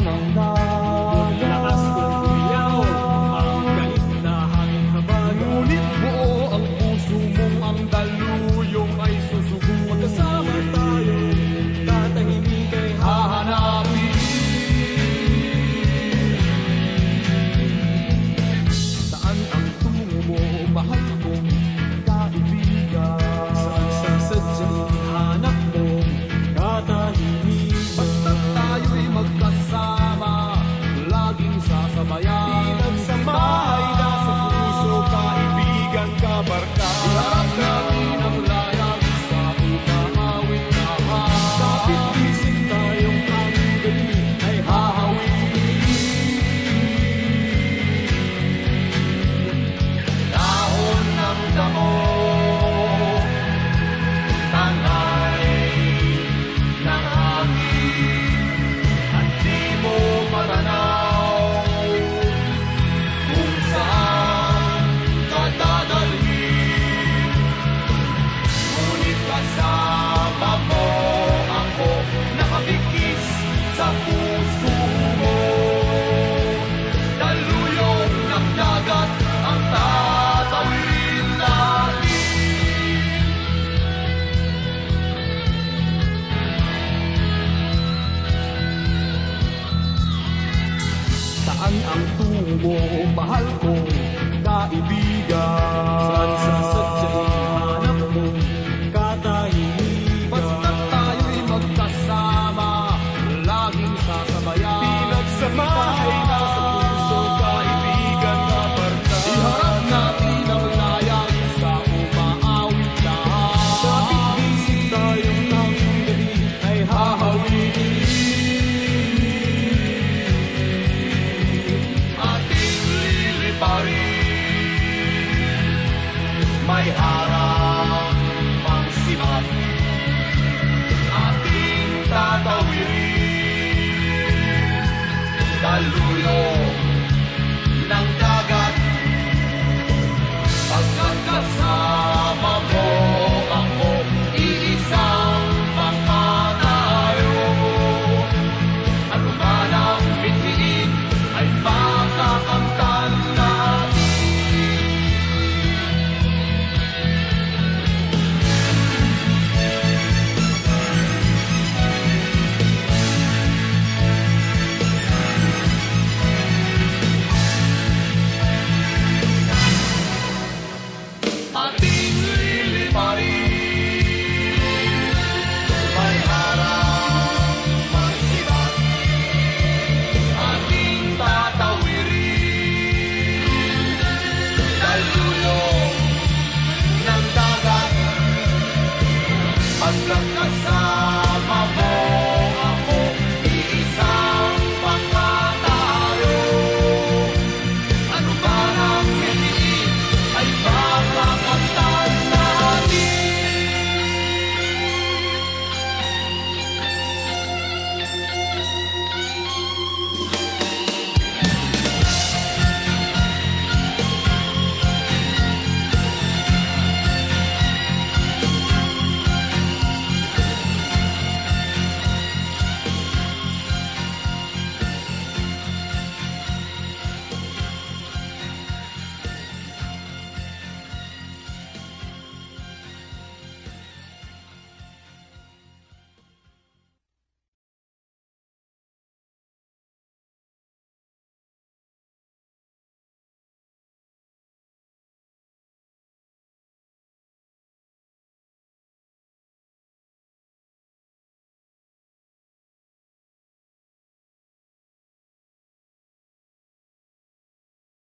ng lakas kong umiyaw, ang galit na hangin habag. Ngunit buo ang puso mong ang daluyong ay susugo. Magkasama tayo, tatahimik ay hahanapin. Saan ang tungo mo, mahal kong kaibigan? Saan sa sadyang hanap mo, katahimik? Basta't tayo'y magkasama, laging sasabayan. Pinagsamahay na sa puso, kaibigan, kabarka. Iharap natin ang layagin sa umawit na kapit-isip tayong ang gabi ay hahawin. Dahon ng damo, tangay ng hangin, at di mo matanaw kung saan ka dadalhin. Ngunit kasama mo ako, nakabigis sa puso mo. Daluyong ng dagat ang tatawirin natin. Saan ang tungo mo, mahal kong kaibigan? Saan sa sadyang hanap mo, katahimikan? Basta't tayo'y magkasama, laging sasabayan. Pinagsamahay na sa puso, kaibigan, kabarka. Iharap natin ang layagin sa umaawit lahat. Kapit-isip tayong ng gabi ay hahawin. Ating liliparin, may harang pang sibat. Ating tatawirin, daluyong